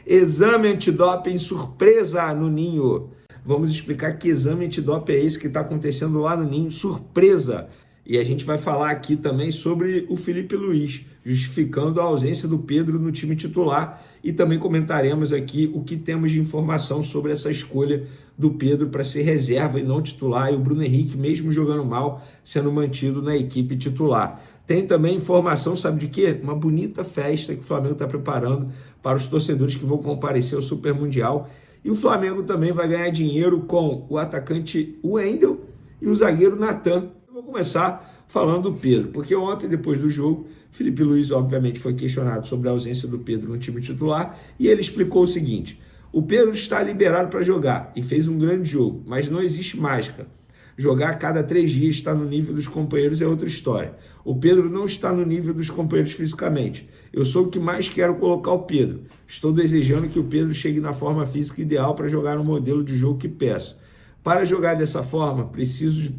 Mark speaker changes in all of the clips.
Speaker 1: Exame antidoping surpresa no Ninho. Vamos explicar que exame antidoping é esse que está acontecendo lá no Ninho, surpresa. E a gente vai falar aqui também sobre o Felipe Luiz, justificando a ausência do Pedro no time titular. E também comentaremos aqui o que temos de informação sobre essa escolha do Pedro para ser reserva e não titular, e o Bruno Henrique, mesmo jogando mal, sendo mantido na equipe titular. Tem também informação, sabe de quê? Uma bonita festa que o Flamengo está preparando para os torcedores que vão comparecer ao Super Mundial. E o Flamengo também vai ganhar dinheiro com o atacante Wendel e o zagueiro Natan. Eu vou começar falando do Pedro, porque ontem, depois do jogo, Felipe Luiz, obviamente, foi questionado sobre a ausência do Pedro no time titular, e ele explicou o seguinte: o Pedro está liberado para jogar e fez um grande jogo, mas não existe mágica. Jogar a cada 3 dias, estar no nível dos companheiros é outra história. O Pedro não está no nível dos companheiros fisicamente. Eu sou o que mais quero colocar o Pedro. Estou desejando que o Pedro chegue na forma física ideal para jogar no modelo de jogo que peço. Para jogar dessa forma, preciso de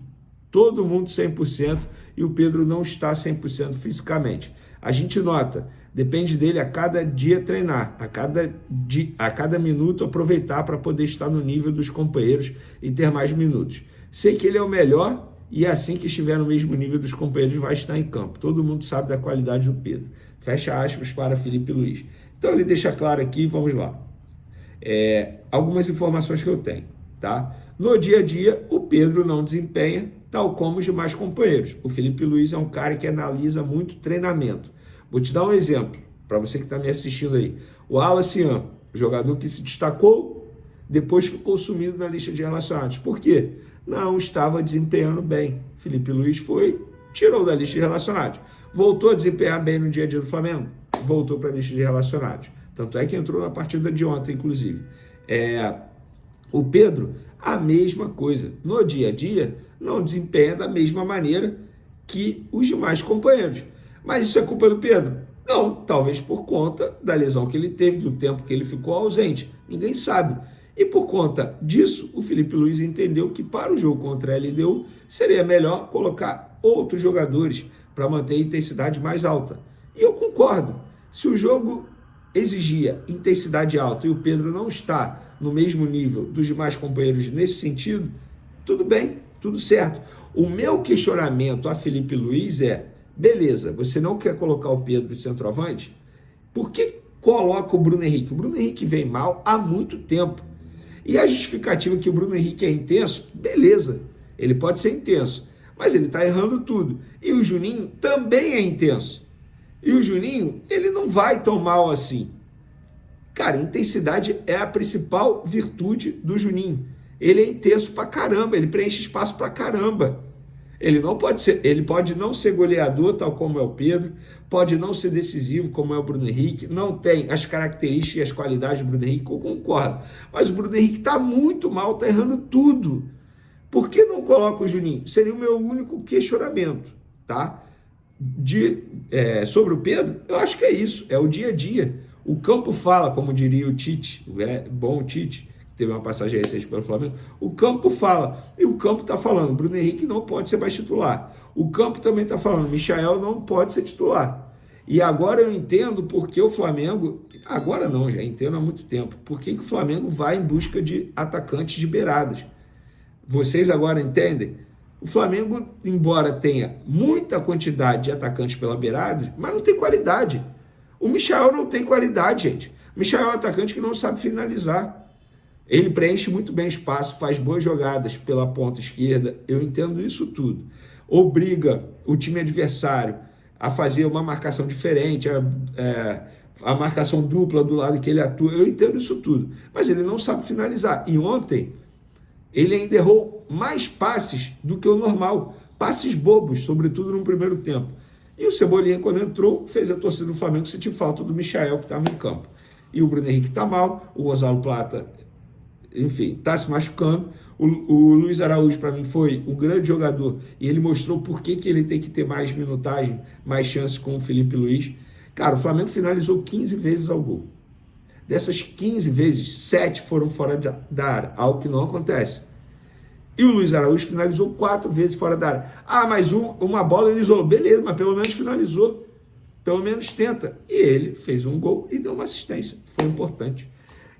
Speaker 1: todo mundo 100% e o Pedro não está 100% fisicamente. A gente nota, depende dele a cada dia treinar, a cada minuto aproveitar para poder estar no nível dos companheiros e ter mais minutos. Sei que ele é o melhor e assim que estiver no mesmo nível dos companheiros vai estar em campo. Todo mundo sabe da qualidade do Pedro. Fecha aspas para Felipe Luiz. Então ele deixa claro aqui, vamos lá. Algumas informações que eu tenho, tá? No dia a dia, o Pedro não desempenha tal como os demais companheiros. O Felipe Luiz é um cara que analisa muito treinamento. Vou te dar um exemplo, para você que está me assistindo aí. O Alacian, jogador que se destacou, depois ficou sumido na lista de relacionados. Por quê? Não estava desempenhando bem. Felipe Luiz tirou da lista de relacionados. Voltou a desempenhar bem no dia a dia do Flamengo? Voltou para a lista de relacionados. Tanto é que entrou na partida de ontem, inclusive. O Pedro, a mesma coisa. No dia a dia, não desempenha da mesma maneira que os demais companheiros. Mas isso é culpa do Pedro? Não, talvez por conta da lesão que ele teve, do tempo que ele ficou ausente. Ninguém sabe. E por conta disso, o Felipe Luiz entendeu que para o jogo contra a LDU seria melhor colocar outros jogadores para manter a intensidade mais alta. E eu concordo. Se o jogo exigia intensidade alta e o Pedro não está no mesmo nível dos demais companheiros nesse sentido, tudo bem, tudo certo. O meu questionamento a Felipe Luiz é: beleza, você não quer colocar o Pedro de centroavante? Por que coloca o Bruno Henrique? O Bruno Henrique vem mal há muito tempo. E a justificativa que o Bruno Henrique é intenso, beleza, ele pode ser intenso, mas ele está errando tudo. E o Juninho também é intenso. E o Juninho, ele não vai tão mal assim. Cara, intensidade é a principal virtude do Juninho. Ele é intenso pra caramba, ele preenche espaço pra caramba. Ele pode não ser goleador, tal como é o Pedro, pode não ser decisivo, como é o Bruno Henrique, não tem as características e as qualidades do Bruno Henrique, eu concordo. Mas o Bruno Henrique está muito mal, está errando tudo. Por que não coloca o Juninho? Seria o meu único questionamento, tá? Sobre o Pedro, eu acho que é isso, é o dia a dia. O campo fala, como diria o Tite, o bom Tite, teve uma passagem recente pelo Flamengo, o campo fala, e o campo está falando, Bruno Henrique não pode ser mais titular. O campo também está falando, Michael não pode ser titular. E agora eu entendo porque o Flamengo, agora não, já entendo há muito tempo, porque que o Flamengo vai em busca de atacantes de beiradas. Vocês agora entendem? O Flamengo, embora tenha muita quantidade de atacantes pela beirada, mas não tem qualidade. O Michael não tem qualidade, gente. O Michael é um atacante que não sabe finalizar. Ele preenche muito bem espaço, faz boas jogadas pela ponta esquerda, eu entendo isso tudo. Obriga o time adversário a fazer uma marcação diferente, a marcação dupla do lado que ele atua, eu entendo isso tudo. Mas ele não sabe finalizar. E ontem, ele ainda errou mais passes do que o normal. Passes bobos, sobretudo no primeiro tempo. E o Cebolinha, quando entrou, fez a torcida do Flamengo sentir falta do Michael, que estava em campo. E o Bruno Henrique está mal, o Gonzalo Plata, enfim, está se machucando. O Luiz Araújo, para mim, foi um grande jogador e ele mostrou por que ele tem que ter mais minutagem, mais chance com o Felipe Luiz. Cara, o Flamengo finalizou 15 vezes ao gol. Dessas 15 vezes, 7 foram fora da área, algo que não acontece. E o Luiz Araújo finalizou 4 vezes fora da área. Ah, mas uma bola ele isolou. Beleza, mas pelo menos finalizou. pelo menos tenta. E ele fez um gol e deu uma assistência, foi importante.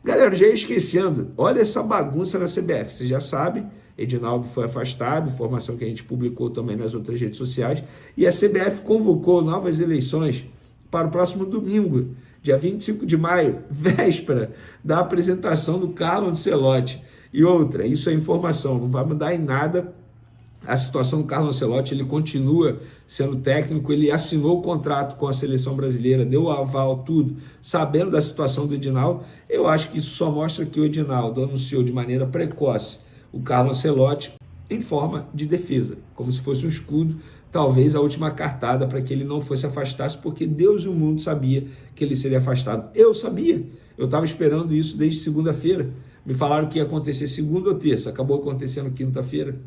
Speaker 1: Galera, já ia esquecendo, olha essa bagunça na CBF, vocês já sabem, Edinaldo foi afastado, informação que a gente publicou também nas outras redes sociais, e a CBF convocou novas eleições para o próximo domingo, dia 25 de maio, véspera da apresentação do Carlo Ancelotti. E outra, isso é informação, não vai mudar em nada a situação do Carlo Ancelotti, ele continua sendo técnico, ele assinou o contrato com a seleção brasileira, deu o aval, tudo, sabendo da situação do Edinaldo. Eu acho que isso só mostra que o Edinaldo anunciou de maneira precoce o Carlo Ancelotti em forma de defesa, como se fosse um escudo, talvez a última cartada para que ele não fosse afastado, porque Deus e o mundo sabia que ele seria afastado. Eu sabia, eu estava esperando isso desde segunda-feira, me falaram que ia acontecer segunda ou terça, acabou acontecendo quinta-feira.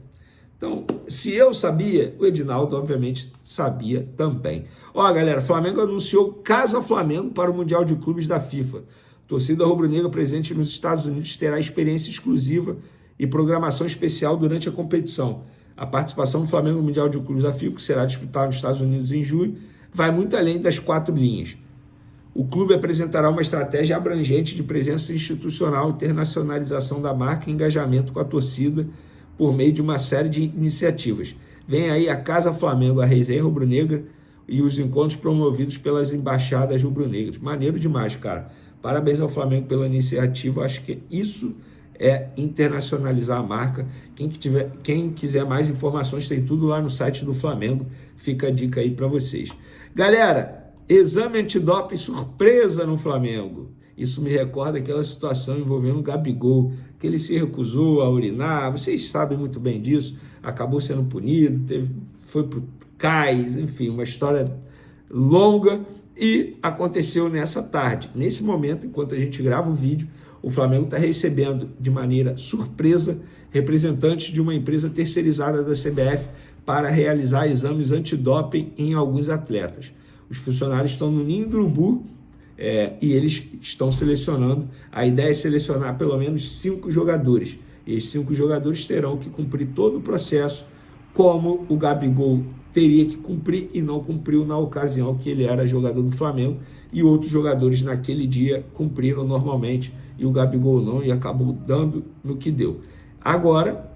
Speaker 1: Então, se eu sabia, o Edinaldo, obviamente, sabia também. Ó, galera, Flamengo anunciou Casa Flamengo para o Mundial de Clubes da FIFA. Torcida rubro-negra presente nos Estados Unidos terá experiência exclusiva e programação especial durante a competição. A participação do Flamengo no Mundial de Clubes da FIFA, que será disputado nos Estados Unidos em julho, vai muito além das 4 linhas. O clube apresentará uma estratégia abrangente de presença institucional, internacionalização da marca e engajamento com a torcida, por meio de uma série de iniciativas. Vem aí a Casa Flamengo, a resenha rubro-negra e os encontros promovidos pelas embaixadas rubro-negras. Maneiro demais, cara. Parabéns ao Flamengo pela iniciativa. Acho que isso é internacionalizar a marca. Quem quiser mais informações, tem tudo lá no site do Flamengo. Fica a dica aí para vocês. Galera, exame antidoping surpresa no Flamengo. Isso me recorda aquela situação envolvendo o Gabigol, que ele se recusou a urinar, vocês sabem muito bem disso, acabou sendo punido, foi para o CAIS, enfim, uma história longa, e aconteceu nessa tarde. Nesse momento, enquanto a gente grava o vídeo, o Flamengo está recebendo de maneira surpresa representantes de uma empresa terceirizada da CBF para realizar exames antidoping em alguns atletas. Os funcionários estão no Ninho do Urubu, e eles estão selecionando. A ideia é selecionar pelo menos 5 jogadores. E esses 5 jogadores terão que cumprir todo o processo, como o Gabigol teria que cumprir e não cumpriu na ocasião que ele era jogador do Flamengo, e outros jogadores naquele dia cumpriram normalmente e o Gabigol não, e acabou dando no que deu. Agora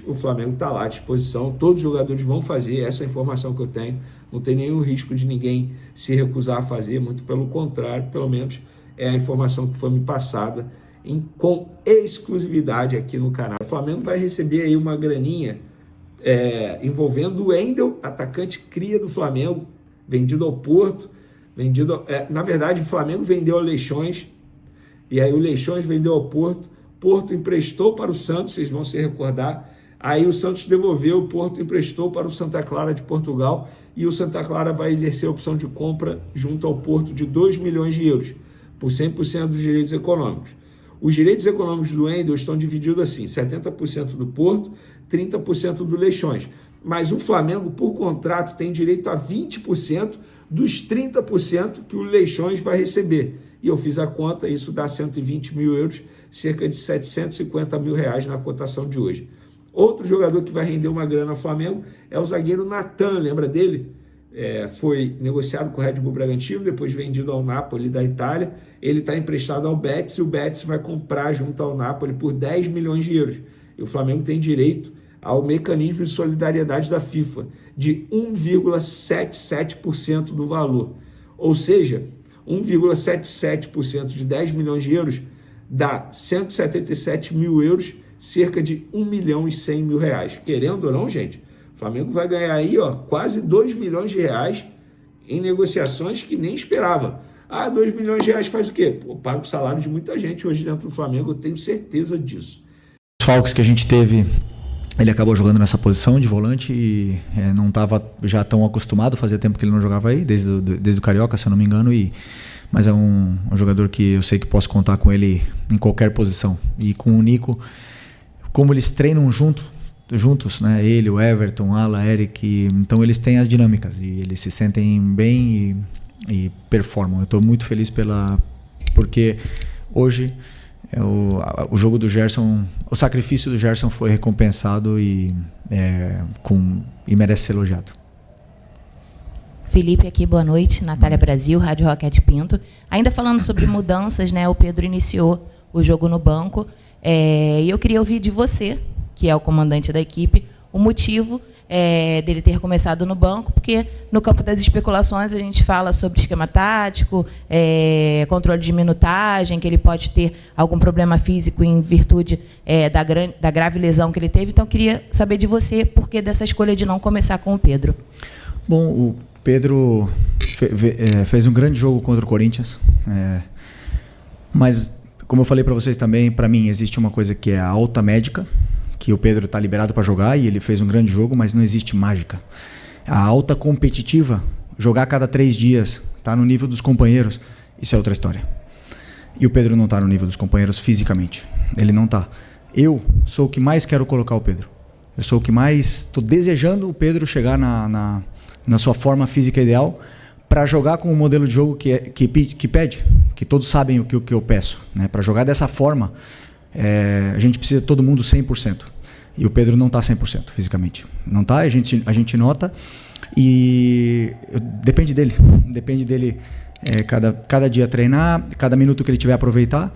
Speaker 1: o Flamengo está lá à disposição, todos os jogadores vão fazer, essa é a informação que eu tenho, não tem nenhum risco de ninguém se recusar a fazer, muito pelo contrário, pelo menos é a informação que foi me passada com exclusividade aqui no canal. O Flamengo vai receber aí uma graninha envolvendo o Wendel, atacante cria do Flamengo, vendido ao Porto, na verdade o Flamengo vendeu ao Leixões, e aí o Leixões vendeu ao Porto, Porto emprestou para o Santos, vocês vão se recordar, aí o Santos devolveu, o Porto emprestou para o Santa Clara de Portugal, e o Santa Clara vai exercer a opção de compra junto ao Porto de 2 milhões de euros, por 100% dos direitos econômicos. Os direitos econômicos do Wendel estão divididos assim, 70% do Porto, 30% do Leixões, mas o Flamengo, por contrato, tem direito a 20% dos 30% que o Leixões vai receber. E eu fiz a conta, isso dá 120 mil euros, cerca de 750 mil reais na cotação de hoje. Outro jogador que vai render uma grana ao Flamengo é o zagueiro Natan, lembra dele? Foi negociado com o Red Bull Bragantino, depois vendido ao Napoli da Itália. Ele está emprestado ao Betis e o Betis vai comprar junto ao Napoli por 10 milhões de euros. E o Flamengo tem direito ao mecanismo de solidariedade da FIFA de 1,77% do valor. Ou seja, 1,77% de 10 milhões de euros dá 177 mil euros, cerca de 1 milhão e 100 mil reais. Querendo ou não, gente, o Flamengo vai ganhar aí quase 2 milhões de reais em negociações que nem esperava. 2 milhões de reais faz o quê? Paga o salário de muita gente hoje dentro do Flamengo, eu tenho certeza disso.
Speaker 2: Os falcos que a gente teve, ele acabou jogando nessa posição de volante e não estava já tão acostumado, fazia tempo que ele não jogava aí, desde o Carioca, se eu não me engano, mas é um jogador que eu sei que posso contar com ele em qualquer posição. E com o Nico, como eles treinam juntos, né? Ele, o Everton, Ala, Eric, então eles têm as dinâmicas e eles se sentem bem e performam. Eu estou muito feliz porque hoje o jogo do Gerson, o sacrifício do Gerson foi recompensado e merece ser elogiado.
Speaker 3: Felipe aqui, boa noite. Natália Brasil, Rádio Roquete Pinto. Ainda falando sobre mudanças, né? O Pedro iniciou o jogo no banco. E eu queria ouvir de você, que é o comandante da equipe, o motivo dele ter começado no banco, porque no campo das especulações a gente fala sobre esquema tático, controle de minutagem, que ele pode ter algum problema físico em virtude da grave lesão que ele teve. Então, eu queria saber de você por que dessa escolha de não começar com o Pedro.
Speaker 2: Bom, o Pedro fez um grande jogo contra o Corinthians, mas, como eu falei para vocês também, para mim existe uma coisa que é a alta médica, que o Pedro está liberado para jogar e ele fez um grande jogo, mas não existe mágica. A alta competitiva, jogar a cada 3 dias, tá no nível dos companheiros, isso é outra história. E o Pedro não está no nível dos companheiros fisicamente. Ele não está. Eu sou o que mais quero colocar o Pedro. Eu sou o que mais estou desejando o Pedro chegar na sua forma física ideal para jogar com o modelo de jogo que pede, que todos sabem o que eu peço, né? Para jogar dessa forma, a gente precisa de todo mundo 100%. E o Pedro não está 100% fisicamente. Não está, a gente nota. E depende dele. Depende dele cada dia treinar, cada minuto que ele tiver aproveitar,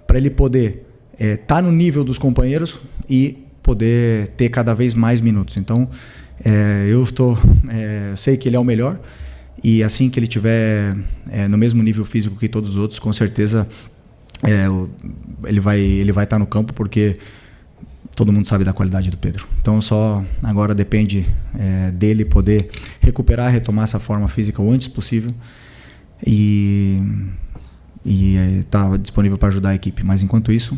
Speaker 2: para ele poder estar no nível dos companheiros e poder ter cada vez mais minutos. Então, eu sei que ele é o melhor. E assim que ele tiver no mesmo nível físico que todos os outros, com certeza ele vai estar no campo, porque todo mundo sabe da qualidade do Pedro. Então só agora depende dele poder retomar essa forma física o antes possível e estar disponível para ajudar a equipe. Mas enquanto isso,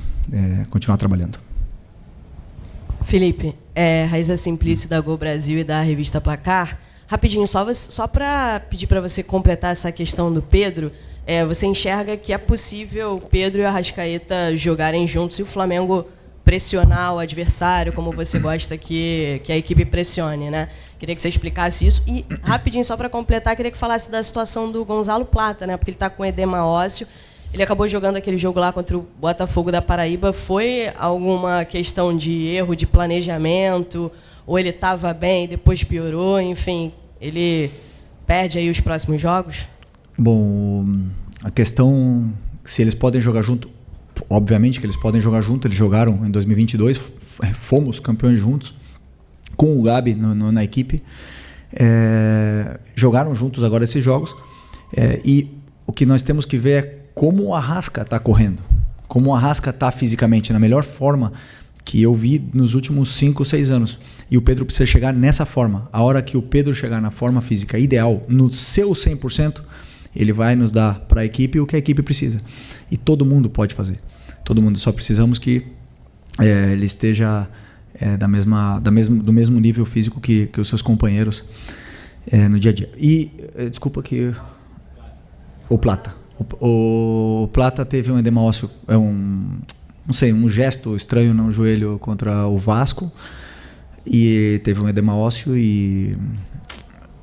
Speaker 2: continuar trabalhando.
Speaker 4: Felipe, Raíza Simplício da Gol Brasil e da revista Placar. Rapidinho, só para pedir para você completar essa questão do Pedro, você enxerga que é possível o Pedro e o Arrascaeta jogarem juntos e o Flamengo pressionar o adversário, como você gosta que a equipe pressione, né? Queria que você explicasse isso. E, rapidinho, só para completar, queria que falasse da situação do Gonzalo Plata, né? Porque ele está com edema ósseo. Ele acabou jogando aquele jogo lá contra o Botafogo da Paraíba. Foi alguma questão de erro de planejamento? Ou ele estava bem e depois piorou? Enfim, ele perde aí os próximos jogos?
Speaker 2: Bom, a questão se eles podem jogar junto, obviamente que eles podem jogar junto. Eles jogaram em 2022, fomos campeões juntos com o Gabi na equipe, jogaram juntos agora esses jogos, e o que nós temos que ver é como o Arrasca está correndo, como o Arrasca está fisicamente na melhor forma que eu vi nos últimos 5, 6 anos. E o Pedro precisa chegar nessa forma. A hora que o Pedro chegar na forma física ideal, no seu 100%, ele vai nos dar para a equipe o que a equipe precisa. E todo mundo pode fazer. Todo mundo. Só precisamos que ele esteja do mesmo nível físico que os seus companheiros no dia a dia. E, desculpa que... O Plata. O Plata teve um edema ósseo, um gesto estranho no joelho contra o Vasco, e teve um edema ósseo e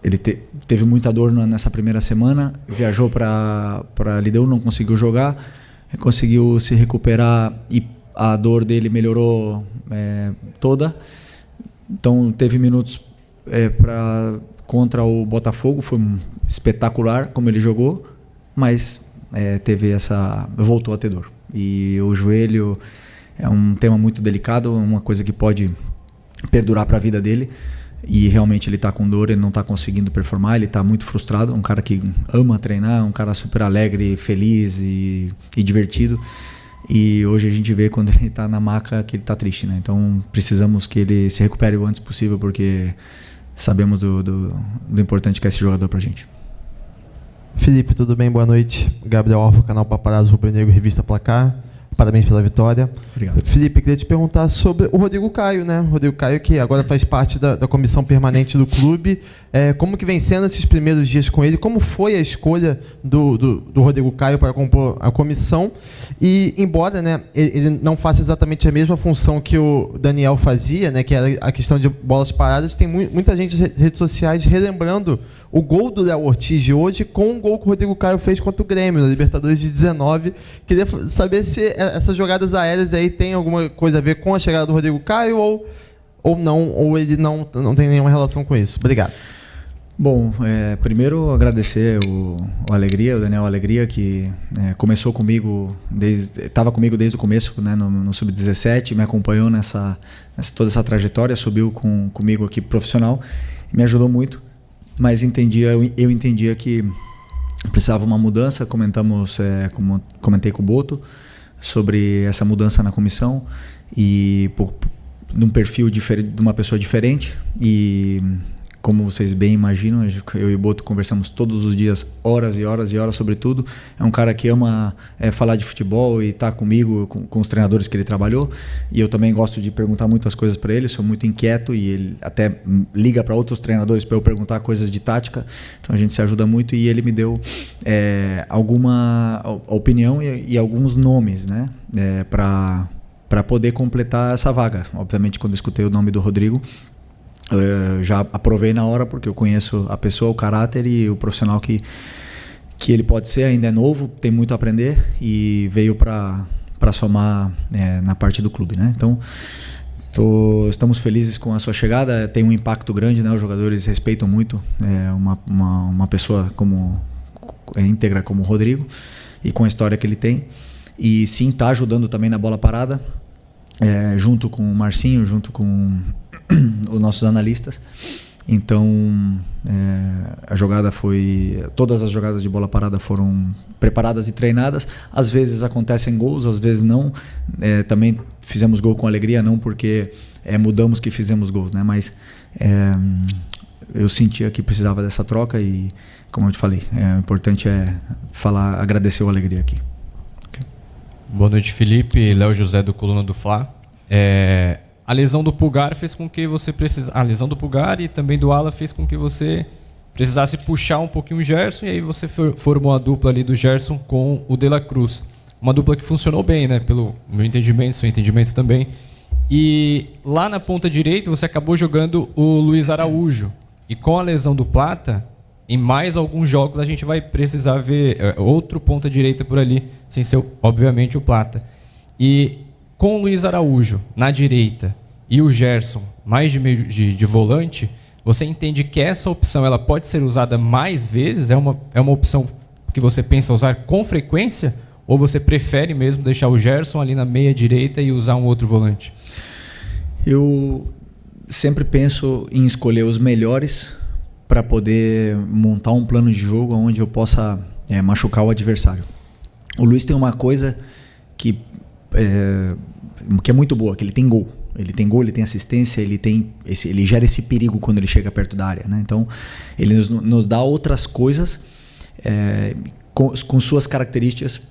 Speaker 2: ele teve muita dor nessa primeira semana, viajou para Lideu, não conseguiu jogar, conseguiu se recuperar e a dor dele melhorou toda. Então teve minutos contra o Botafogo, foi espetacular como ele jogou, mas voltou a ter dor. E o joelho é um tema muito delicado, uma coisa que pode perdurar para a vida dele, e realmente ele está com dor, ele não está conseguindo performar, ele está muito frustrado. Um cara que ama treinar, um cara super alegre, feliz e divertido, e hoje a gente vê quando ele está na maca que ele está triste, né? Então precisamos que ele se recupere o antes possível, porque sabemos do importante que é esse jogador para a gente.
Speaker 5: Felipe, tudo bem? Boa noite. Gabriel Alfa, canal Paparazzo Rubro Negro, revista Placar. Parabéns pela vitória.
Speaker 2: Obrigado.
Speaker 5: Felipe, queria te perguntar sobre o Rodrigo Caio, né? O Rodrigo Caio, que agora faz parte da comissão permanente do clube. Como que vem sendo esses primeiros dias com ele? Como foi a escolha do Rodrigo Caio para compor a comissão? E, embora, né, ele não faça exatamente a mesma função que o Daniel fazia, né, que era a questão de bolas paradas, tem muita gente nas redes sociais relembrando o gol do Léo Ortiz de hoje com o gol que o Rodrigo Caio fez contra o Grêmio, na Libertadores de 19. Queria saber se essas jogadas aéreas aí tem alguma coisa a ver com a chegada do Rodrigo Caio ou não, ou ele não tem nenhuma relação com isso. Obrigado.
Speaker 2: Bom, primeiro agradecer o Alegria, o Daniel Alegria, que começou comigo, estava comigo desde o começo, né, no Sub-17, me acompanhou toda essa trajetória, subiu comigo aqui profissional, me ajudou muito, mas eu entendia que precisava uma mudança. Comentei com o Boto sobre essa mudança na comissão e de um perfil diferente, de uma pessoa diferente, e como vocês bem imaginam, eu e o Boto conversamos todos os dias, horas e horas e horas sobre tudo. É um cara que ama falar de futebol e tá comigo, com os treinadores que ele trabalhou, e eu também gosto de perguntar muitas coisas para ele, sou muito inquieto, e ele até liga para outros treinadores para eu perguntar coisas de tática, então a gente se ajuda muito, e ele me deu alguma opinião e alguns nomes, né, para poder completar essa vaga. Obviamente, quando eu escutei o nome do Rodrigo, já aprovei na hora, porque eu conheço a pessoa, o caráter e o profissional que ele pode ser. Ainda é novo, tem muito a aprender, e veio para somar na parte do clube, né? Então estamos felizes com a sua chegada. Tem um impacto grande, né? Os jogadores respeitam muito uma pessoa íntegra como o Rodrigo, e com a história que ele tem, e sim, está ajudando também na bola parada, junto com o Marcinho, junto com os nossos analistas. Então todas as jogadas de bola parada foram preparadas e treinadas. Às vezes acontecem gols, às vezes não. Também fizemos gol com alegria, não porque mudamos que fizemos gols, né? Mas eu sentia que precisava dessa troca, e como eu te falei, o importante é agradecer o Alegria aqui. Okay.
Speaker 6: Boa noite, Felipe. Léo José, do Coluna do Fla. A lesão do Pulgar fez com que você precisasse... A lesão do Pulgar e também do Ala fez com que você precisasse puxar um pouquinho o Gerson, e aí você formou a dupla ali do Gerson com o De La Cruz. Uma dupla que funcionou bem, né? Pelo meu entendimento, seu entendimento também. E lá na ponta direita você acabou jogando o Luiz Araújo. E com a lesão do Plata, em mais alguns jogos a gente vai precisar ver outro ponta direita por ali, sem ser, obviamente, o Plata. E com o Luiz Araújo na direita e o Gerson mais de volante, você entende que essa opção ela pode ser usada mais vezes? É uma opção que você pensa usar com frequência? Ou você prefere mesmo deixar o Gerson ali na meia direita e usar um outro volante?
Speaker 2: Eu sempre penso em escolher os melhores para poder montar um plano de jogo onde eu possa machucar o adversário. O Luiz tem uma coisa que é muito boa, que ele tem gol. Ele tem gol, ele tem assistência, ele gera esse perigo quando ele chega perto da área, né? Então, ele nos dá outras coisas com suas características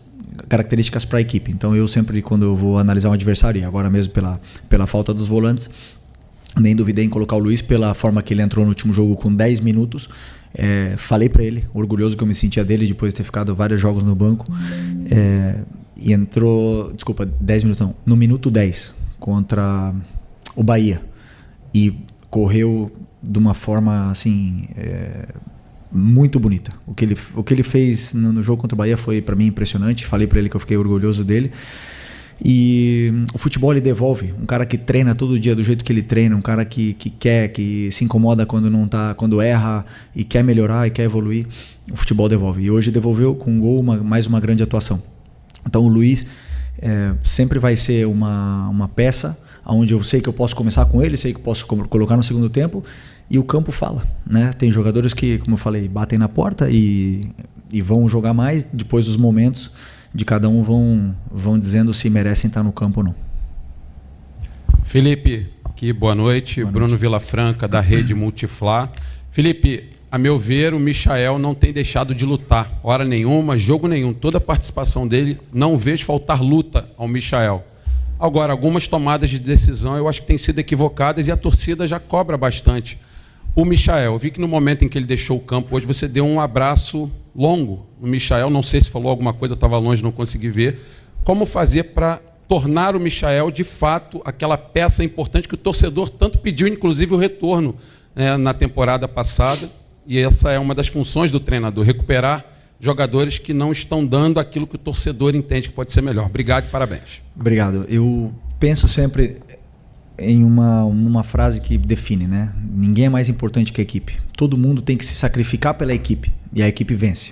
Speaker 2: para a equipe. Então, eu sempre, quando eu vou analisar um adversário, e agora mesmo pela falta dos volantes, nem duvidei em colocar o Luiz pela forma que ele entrou no último jogo com 10 minutos. Falei para ele, orgulhoso que eu me sentia dele depois de ter ficado vários jogos no banco. E entrou, 10 minutos não, no minuto 10 contra o Bahia, e correu de uma forma assim muito bonita. O que ele fez no jogo contra o Bahia foi para mim impressionante. Falei para ele que eu fiquei orgulhoso dele. E o futebol ele devolve. Um cara que treina todo dia do jeito que ele treina, um cara que quer, que se incomoda quando não tá, quando erra e quer melhorar e quer evoluir, o futebol devolve. E hoje devolveu com um gol, mais uma grande atuação. Então o Luiz sempre vai ser uma peça onde eu sei que eu posso começar com ele, sei que eu posso colocar no segundo tempo, e o campo fala, né? Tem jogadores que, como eu falei, batem na porta e vão jogar mais. Depois os momentos de cada um vão dizendo se merecem estar no campo ou não.
Speaker 7: Felipe, aqui, boa noite. Bruno Vilafranca, da Rede Multiflá. Felipe, a meu ver, o Michael não tem deixado de lutar. Hora nenhuma, jogo nenhum. Toda a participação dele, não vejo faltar luta ao Michael. Agora, algumas tomadas de decisão eu acho que têm sido equivocadas e a torcida já cobra bastante. O Michael, eu vi que no momento em que ele deixou o campo hoje, você deu um abraço longo no Michael. Não sei se falou alguma coisa, eu estava longe, não consegui ver. Como fazer para tornar o Michael, de fato, aquela peça importante que o torcedor tanto pediu, inclusive o retorno na temporada passada? E essa é uma das funções do treinador, recuperar jogadores que não estão dando aquilo que o torcedor entende que pode ser melhor. Obrigado e parabéns.
Speaker 2: Obrigado. Eu penso sempre em uma frase que define, né? Ninguém é mais importante que a equipe. Todo mundo tem que se sacrificar pela equipe e a equipe vence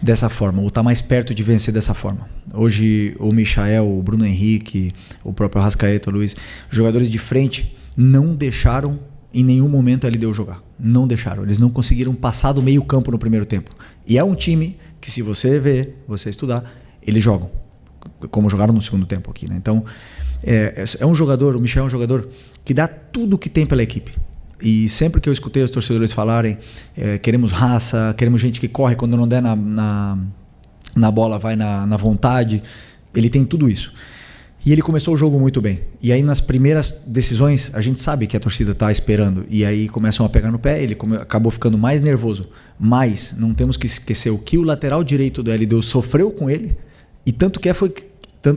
Speaker 2: dessa forma, ou está mais perto de vencer dessa forma. Hoje o Michael, o Bruno Henrique, o próprio Arrascaeta, o Luiz, jogadores de frente não deixaram em nenhum momento a LDU jogar. Não deixaram. Eles não conseguiram passar do meio campo no primeiro tempo. E é um time que, se você ver, você estudar, eles jogam como jogaram no segundo tempo aqui, né? Então é um jogador, o Michel é um jogador que dá tudo o que tem pela equipe. E sempre que eu escutei os torcedores falarem queremos raça, queremos gente que corre quando não der na bola, vai na vontade, ele tem tudo isso. E ele começou o jogo muito bem. E aí nas primeiras decisões a gente sabe que a torcida está esperando, e aí começam a pegar no pé, ele acabou ficando mais nervoso. Mas não temos que esquecer o que o lateral direito do LDU sofreu com ele, e tanto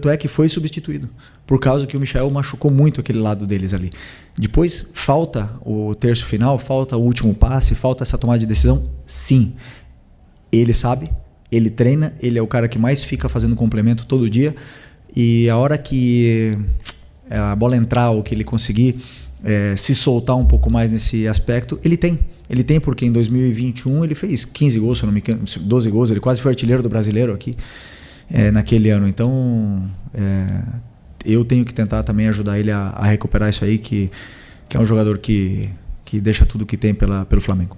Speaker 2: é que foi substituído, por causa que o Michael machucou muito aquele lado deles ali. Depois falta o terço final, falta o último passe, falta essa tomada de decisão. Sim, ele sabe, ele treina, ele é o cara que mais fica fazendo complemento todo dia, e a hora que a bola entrar ou que ele conseguir se soltar um pouco mais nesse aspecto, ele tem, porque em 2021 ele fez 15 gols, se não me engano, 12 gols, ele quase foi artilheiro do Brasileiro aqui naquele ano. Então eu tenho que tentar também ajudar ele a recuperar isso aí, que é um jogador que deixa tudo que tem pelo Flamengo.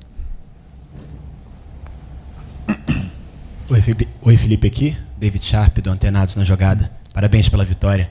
Speaker 8: Oi Felipe aqui, David Sharp do Antenados na Jogada. Parabéns pela vitória.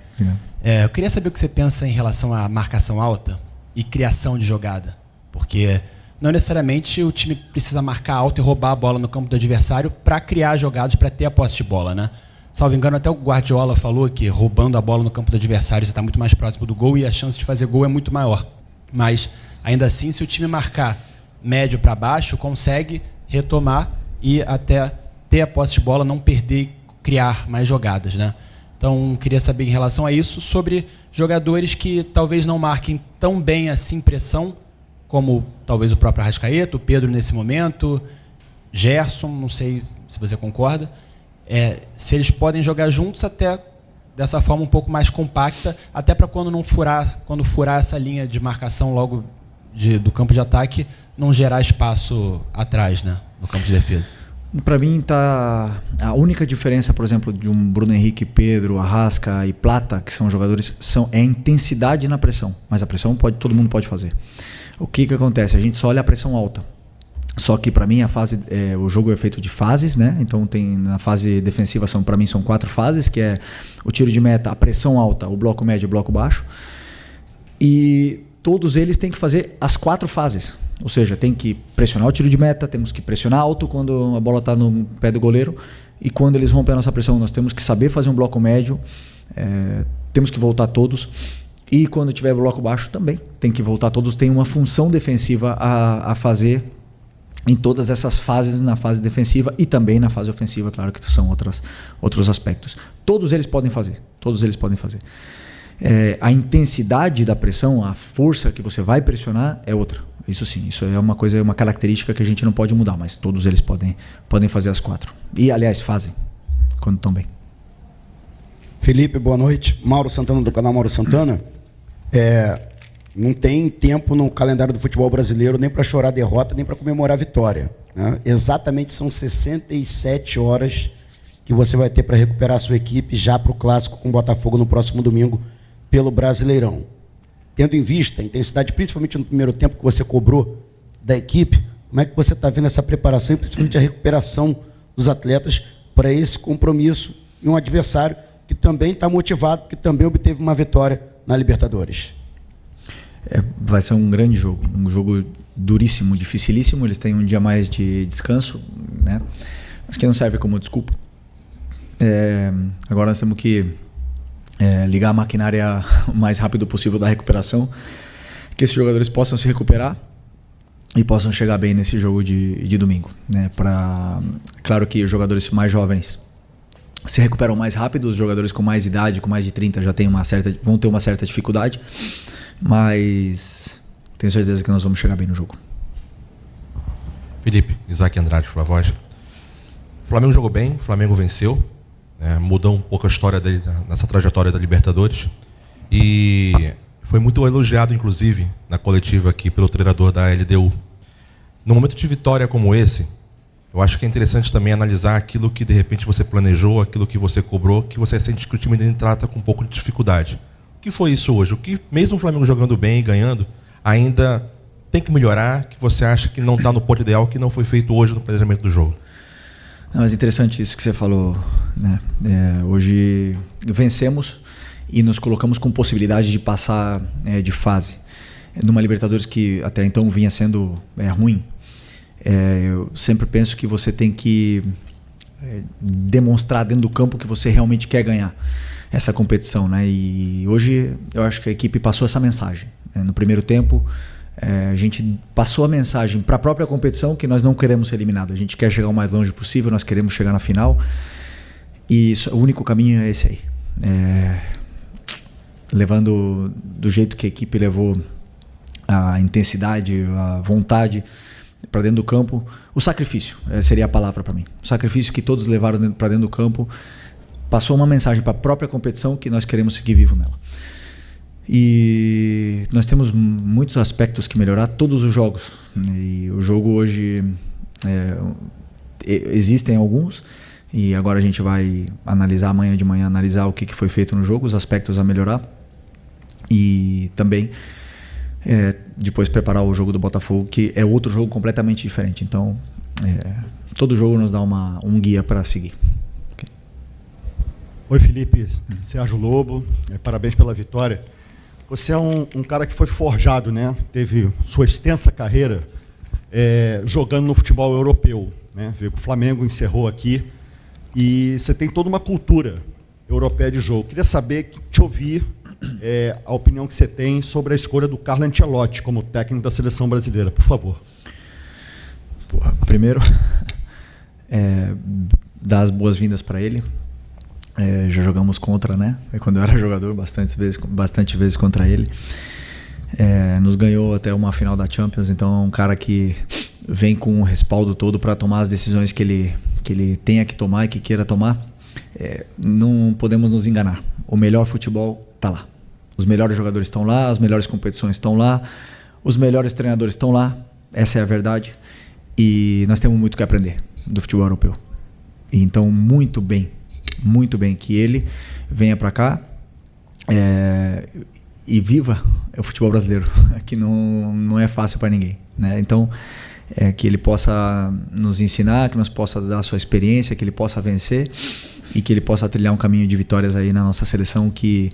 Speaker 8: Eu queria saber o que você pensa em relação à marcação alta e criação de jogada, porque não necessariamente o time precisa marcar alto e roubar a bola no campo do adversário para criar jogadas, para ter a posse de bola, né? Salvo engano, até o Guardiola falou que roubando a bola no campo do adversário você está muito mais próximo do gol e a chance de fazer gol é muito maior. Mas, ainda assim, se o time marcar médio para baixo, consegue retomar e até ter a posse de bola, não perder e criar mais jogadas, né? Então, queria saber em relação a isso, sobre jogadores que talvez não marquem tão bem assim pressão, como talvez o próprio Arrascaeta, o Pedro nesse momento, Gerson, não sei se você concorda, se eles podem jogar juntos até dessa forma um pouco mais compacta, até para quando furar essa linha de marcação logo do campo de ataque, não gerar espaço atrás, né, no campo de defesa.
Speaker 2: Para mim tá a única diferença, por exemplo, de um Bruno Henrique, Pedro, Arrasca e Plata, que são jogadores, é a intensidade na pressão. Mas a pressão todo mundo pode fazer. O que acontece? A gente só olha a pressão alta. Só que para mim o jogo é feito de fases, né? Então na fase defensiva para mim são 4 fases, que é o tiro de meta, a pressão alta, o bloco médio e o bloco baixo. E todos eles têm que fazer as 4 fases. Ou seja, tem que pressionar o tiro de meta, temos que pressionar alto quando a bola está no pé do goleiro, e quando eles rompem a nossa pressão, nós temos que saber fazer um bloco médio, temos que voltar todos, e quando tiver bloco baixo também tem que voltar todos. Tem uma função defensiva a fazer em todas essas fases, na fase defensiva e também na fase ofensiva, claro que são outros aspectos. Todos eles podem fazer. A intensidade da pressão, a força que você vai pressionar é outra. Isso sim, isso é uma característica que a gente não pode mudar, mas todos eles podem fazer as 4. E, aliás, fazem, quando estão bem.
Speaker 9: Felipe, boa noite. Mauro Santana, do canal Mauro Santana. Não tem tempo no calendário do futebol brasileiro nem para chorar derrota, nem para comemorar vitória, né? Exatamente são 67 horas que você vai ter para recuperar a sua equipe já para o clássico com o Botafogo no próximo domingo pelo Brasileirão. Tendo em vista a intensidade, principalmente no primeiro tempo que você cobrou da equipe, como é que você está vendo essa preparação e principalmente a recuperação dos atletas para esse compromisso e um adversário que também está motivado, que também obteve uma vitória na Libertadores?
Speaker 2: Vai ser um grande jogo, um jogo duríssimo, dificilíssimo. Eles têm um dia mais de descanso, né? Mas que não serve como desculpa. Agora nós temos que ligar a maquinária o mais rápido possível da recuperação, que esses jogadores possam se recuperar e possam chegar bem nesse jogo de domingo, né? Claro que os jogadores mais jovens se recuperam mais rápido, os jogadores com mais idade, com mais de 30 já vão ter uma certa dificuldade, mas tenho certeza que nós vamos chegar bem no jogo.
Speaker 10: Felipe, Isaac Andrade, Flavoz. O Flamengo jogou bem, o Flamengo venceu, mudou um pouco a história dele nessa trajetória da Libertadores, e foi muito elogiado, inclusive, na coletiva aqui pelo treinador da LDU. No momento de vitória como esse, eu acho que é interessante também analisar aquilo que de repente você planejou, aquilo que você cobrou, que você sente que o time dele trata com um pouco de dificuldade. O que foi isso hoje? O que, mesmo o Flamengo jogando bem e ganhando, ainda tem que melhorar, que você acha que não está no ponto ideal, que não foi feito hoje no planejamento do jogo?
Speaker 2: Não, mas interessante isso que você falou, né? Hoje vencemos e nos colocamos com possibilidade de passar de fase. Numa Libertadores que até então vinha sendo ruim, eu sempre penso que você tem que demonstrar dentro do campo que você realmente quer ganhar essa competição, né? E hoje eu acho que a equipe passou essa mensagem. No primeiro tempo, a gente passou a mensagem para a própria competição que nós não queremos ser eliminados. A gente quer chegar o mais longe possível, nós queremos chegar na final. E o único caminho é esse aí. Levando do jeito que a equipe levou a intensidade, a vontade para dentro do campo, o sacrifício seria a palavra para mim. O sacrifício que todos levaram para dentro do campo passou uma mensagem para a própria competição que nós queremos seguir vivo nela. E nós temos muitos aspectos que melhorar, todos os jogos. E o jogo hoje existem alguns, e agora a gente vai analisar amanhã de manhã, analisar o que foi feito no jogo, os aspectos a melhorar, e também depois preparar o jogo do Botafogo, que é outro jogo completamente diferente. Então todo jogo nos dá um guia para seguir. Okay.
Speaker 11: Oi, Felipe, Sérgio Lobo, parabéns pela vitória. Você é um cara que foi forjado, né? Teve sua extensa carreira jogando no futebol europeu, né? Veio para o Flamengo, encerrou aqui, e você tem toda uma cultura europeia de jogo. Queria saber, te ouvir a opinião que você tem sobre a escolha do Carlo Ancelotti como técnico da seleção brasileira, por favor.
Speaker 2: Primeiro, dar as boas-vindas para ele. Já jogamos contra, né? Quando eu era jogador, bastante vezes contra ele. Nos ganhou até uma final da Champions, então é um cara que vem com o respaldo todo para tomar as decisões que ele tenha que tomar e que queira tomar. Não podemos nos enganar. O melhor futebol está lá. Os melhores jogadores estão lá, as melhores competições estão lá, os melhores treinadores estão lá. Essa é a verdade. E nós temos muito que aprender do futebol europeu. E então, muito bem que ele venha para cá e viva o futebol brasileiro, que não é fácil para ninguém, né? Então, que ele possa nos ensinar, que nós possa dar a sua experiência, que ele possa vencer e que ele possa trilhar um caminho de vitórias aí na nossa seleção, que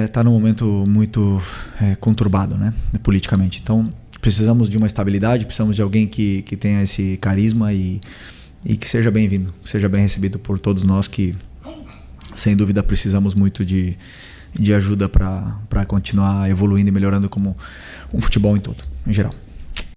Speaker 2: está num momento muito conturbado, né, politicamente. Então, precisamos de uma estabilidade, precisamos de alguém que tenha esse carisma e que seja bem-vindo, que seja bem recebido por todos nós, que sem dúvida precisamos muito de ajuda para continuar evoluindo e melhorando como um futebol em geral.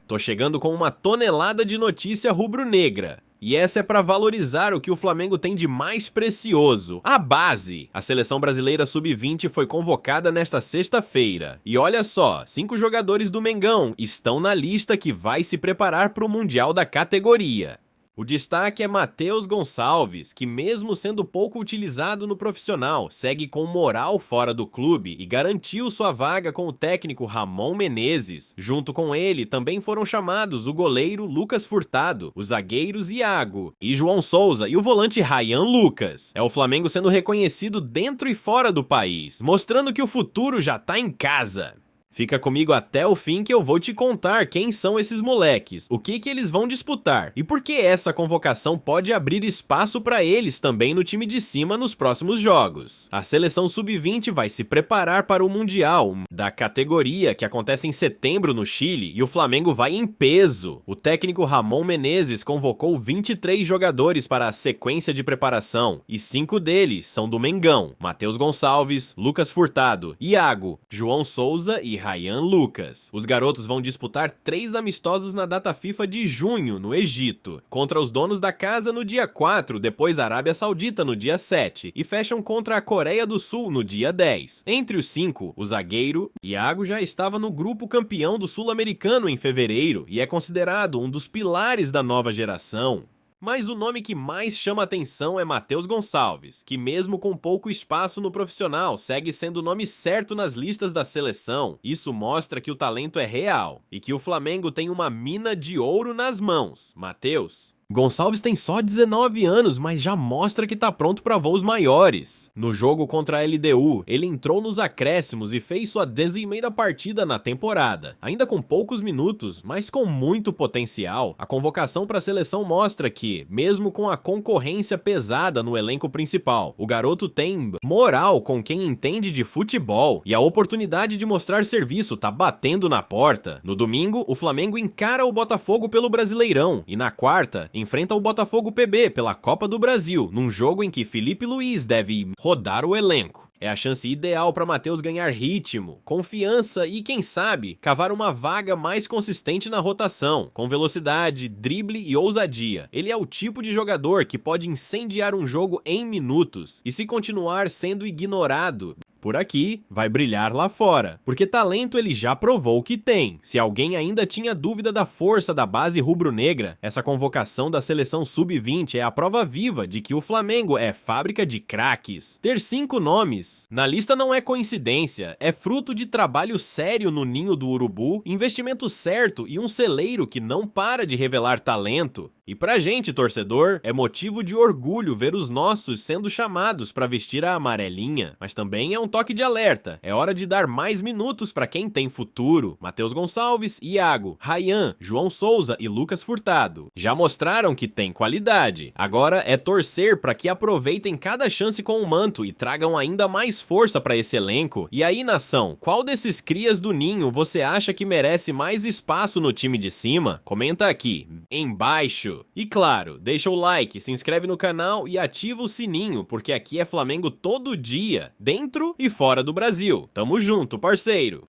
Speaker 12: Tô chegando com uma tonelada de notícia rubro-negra. E essa é para valorizar o que o Flamengo tem de mais precioso, a base. A seleção brasileira sub-20 foi convocada nesta sexta-feira. E olha só, 5 jogadores do Mengão estão na lista que vai se preparar para o Mundial da categoria. O destaque é Matheus Gonçalves, que mesmo sendo pouco utilizado no profissional, segue com moral fora do clube e garantiu sua vaga com o técnico Ramon Menezes. Junto com ele também foram chamados o goleiro Lucas Furtado, os zagueiros Iago e João Souza e o volante Ryan Lucas. É o Flamengo sendo reconhecido dentro e fora do país, mostrando que o futuro já tá em casa. Fica comigo até o fim que eu vou te contar quem são esses moleques, o que eles vão disputar e por que essa convocação pode abrir espaço para eles também no time de cima nos próximos jogos. A seleção sub-20 vai se preparar para o Mundial da categoria que acontece em setembro no Chile e o Flamengo vai em peso. O técnico Ramon Menezes convocou 23 jogadores para a sequência de preparação e 5 deles são do Mengão: Matheus Gonçalves, Lucas Furtado, Iago, João Souza e Ryan Lucas. Os garotos vão disputar 3 amistosos na data FIFA de junho, no Egito, contra os donos da casa no dia 4, depois a Arábia Saudita no dia 7, e fecham contra a Coreia do Sul no dia 10. Entre os 5, o zagueiro Iago já estava no grupo campeão do Sul-Americano em fevereiro e é considerado um dos pilares da nova geração. Mas o nome que mais chama atenção é Matheus Gonçalves, que mesmo com pouco espaço no profissional, segue sendo o nome certo nas listas da seleção. Isso mostra que o talento é real e que o Flamengo tem uma mina de ouro nas mãos. Matheus Gonçalves tem só 19 anos, mas já mostra que tá pronto para voos maiores. No jogo contra a LDU, ele entrou nos acréscimos e fez sua 10ª partida na temporada. Ainda com poucos minutos, mas com muito potencial, a convocação para a seleção mostra que, mesmo com a concorrência pesada no elenco principal, o garoto tem moral com quem entende de futebol e a oportunidade de mostrar serviço tá batendo na porta. No domingo, o Flamengo encara o Botafogo pelo Brasileirão e na quarta, enfrenta o Botafogo PB pela Copa do Brasil, num jogo em que Felipe Luiz deve rodar o elenco. É a chance ideal para Matheus ganhar ritmo, confiança e, quem sabe, cavar uma vaga mais consistente na rotação, com velocidade, drible e ousadia. Ele é o tipo de jogador que pode incendiar um jogo em minutos, e se continuar sendo ignorado por aqui, vai brilhar lá fora, porque talento ele já provou que tem. Se alguém ainda tinha dúvida da força da base rubro-negra, essa convocação da seleção sub-20 é a prova viva de que o Flamengo é fábrica de craques. Ter 5 nomes na lista não é coincidência, é fruto de trabalho sério no ninho do urubu, investimento certo e um celeiro que não para de revelar talento. E pra gente, torcedor, é motivo de orgulho ver os nossos sendo chamados pra vestir a amarelinha. Mas também é um toque de alerta. É hora de dar mais minutos pra quem tem futuro. Matheus Gonçalves, Iago, Ryan, João Souza e Lucas Furtado já mostraram que tem qualidade. Agora é torcer pra que aproveitem cada chance com o manto e tragam ainda mais força pra esse elenco. E aí, nação, qual desses crias do ninho você acha que merece mais espaço no time de cima? Comenta aqui, embaixo. E claro, deixa o like, se inscreve no canal e ativa o sininho, porque aqui é Flamengo todo dia, dentro e fora do Brasil. Tamo junto, parceiro.